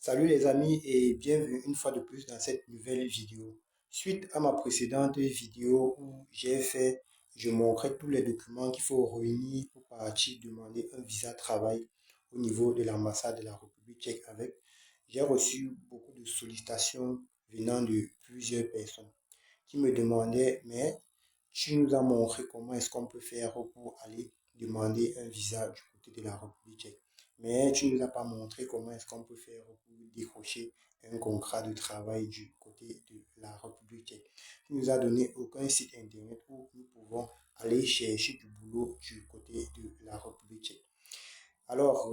Salut les amis et bienvenue une fois de plus dans cette nouvelle vidéo. Suite à ma précédente vidéo où je montrais tous les documents qu'il faut réunir pour partir demander un visa travail au niveau de l'ambassade de la République tchèque j'ai reçu beaucoup de sollicitations venant de plusieurs personnes qui me demandaient, mais tu nous as montré comment est-ce qu'on peut faire pour aller demander un visa du côté de la République tchèque. Mais tu ne nous as pas montré comment est-ce qu'on peut faire pour décrocher un contrat de travail du côté de la République tchèque. Tu ne nous as donné aucun site internet où nous pouvons aller chercher du boulot du côté de la République tchèque. Alors,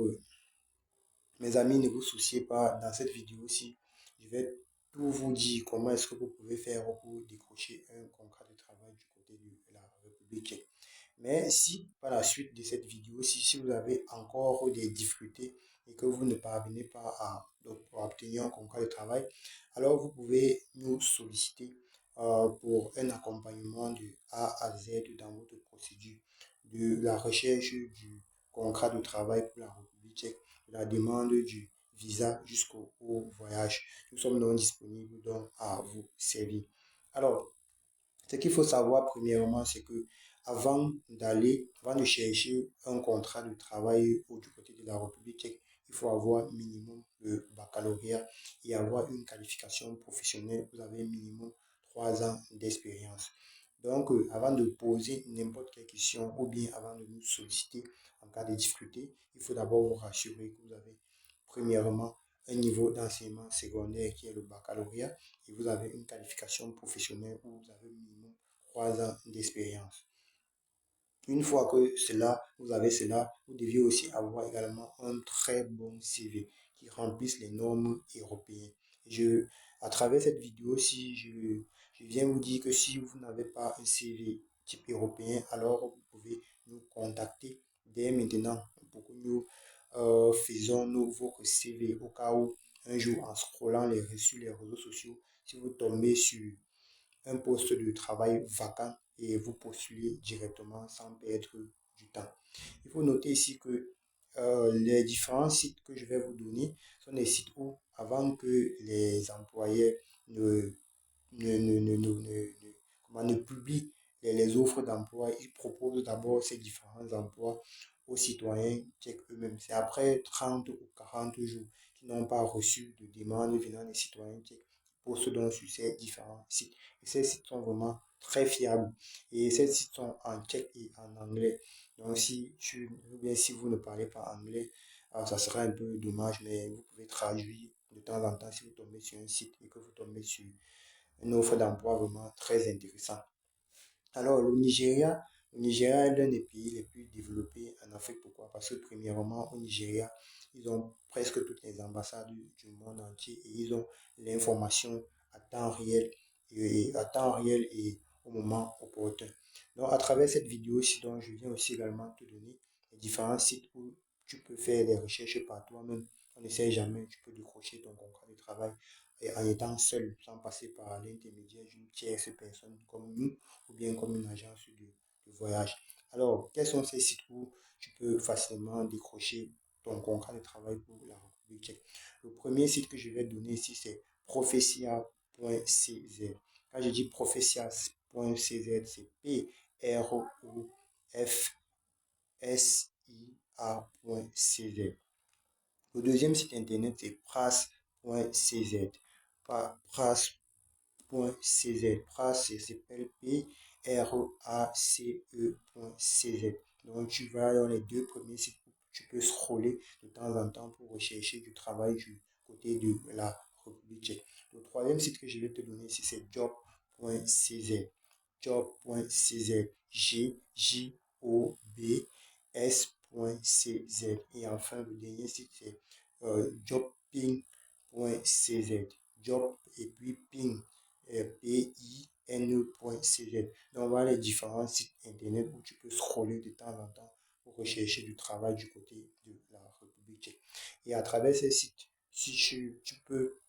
mes amis, ne vous souciez pas, dans cette vidéo-ci, je vais tout vous dire comment est-ce que vous pouvez faire pour décrocher un contrat de travail du côté de la République tchèque. Mais si par la suite de cette vidéo, si vous avez encore des difficultés et que vous ne parvenez pas à obtenir un contrat de travail, alors vous pouvez nous solliciter pour un accompagnement de A à Z dans votre procédure, de la recherche du contrat de travail pour la République tchèque, de la demande du visa jusqu'au voyage. Nous sommes donc disponibles donc à vous servir. Alors, ce qu'il faut savoir premièrement, c'est que avant de chercher un contrat de travail du côté de la République tchèque, il faut avoir minimum le baccalauréat et avoir une qualification professionnelle. Vous avez minimum 3 ans d'expérience. Donc, avant de poser n'importe quelle question ou bien avant de nous solliciter en cas de difficulté, il faut d'abord vous rassurer que vous avez premièrement un niveau d'enseignement secondaire qui est le baccalauréat et vous avez une qualification professionnelle où vous avez minimum 3 ans d'expérience. Une fois que vous avez cela, vous deviez aussi avoir également un très bon CV qui remplisse les normes européennes. À travers cette vidéo-ci, je viens vous dire que si vous n'avez pas un CV type européen, alors vous pouvez nous contacter dès maintenant pour que nous faisons votre CV au cas où un jour en scrollant sur les réseaux sociaux, si vous tombez sur un poste de travail vacant et vous postulez directement sans perdre du temps. Il faut noter ici que les différents sites que je vais vous donner sont des sites où, avant que les employeurs ne publient les offres d'emploi, ils proposent d'abord ces différents emplois aux citoyens tchèques eux-mêmes. C'est après 30 ou 40 jours qui n'ont pas reçu de demande venant des citoyens tchèques postent donc sur ces différents sites. Et ces sites sont vraiment très fiables. Et ces sites sont en tchèque et en anglais. Donc, si vous ne parlez pas anglais, ça sera un peu dommage, mais vous pouvez traduire de temps en temps si vous tombez sur un site et que vous tombez sur une offre d'emploi vraiment très intéressante. Alors, le Nigeria est l'un des pays les plus développés en Afrique. Pourquoi? Parce que premièrement, au Nigeria, ils ont presque toutes les ambassades du monde entier et ils ont l'information à temps réel et au moment opportun. Donc, à travers cette vidéo-ci, donc, je viens aussi également te donner les différents sites où tu peux faire des recherches par toi-même. On ne sait jamais, tu peux décrocher ton contrat de travail en étant seul, sans passer par l'intermédiaire d'une tierce personne comme nous ou bien comme une agence de voyage. Alors, quels sont ces sites où tu peux facilement décrocher ton contrat de travail pour la République tchèque? Le premier site que je vais donner ici, c'est profesia.cz. Quand je dis profesia.cz, c'est PROFSIA.cz. Le deuxième site internet, c'est pras.cz. Pras.cz. Pras, c'est s'appelle PRACE.cz. Donc, tu vas dans les deux premiers sites. Tu peux scroller de temps en temps pour rechercher du travail du côté de la République tchèque. Le troisième site que je vais te donner ici, c'est job.cz. Job.cz. GJOBS.cz. Et enfin, le dernier site, c'est jobping.cz. Job et puis ping. PIN.cz. Donc, voilà les différents sites internet où tu peux scroller de temps en temps pour rechercher du travail du côté de la République tchèque. Et à travers ces sites, si tu peux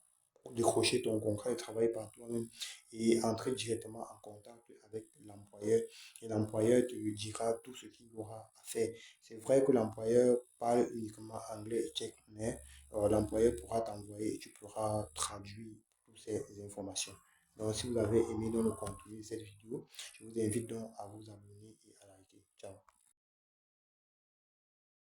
décrocher ton contrat de travail par toi-même et entrer directement en contact avec l'employeur. Et l'employeur te dira tout ce qu'il aura à faire. C'est vrai que l'employeur parle uniquement anglais et tchèque, mais l'employeur pourra t'envoyer et tu pourras traduire toutes ces informations. Donc, si vous avez aimé dans le contenu de cette vidéo, je vous invite donc à vous abonner et à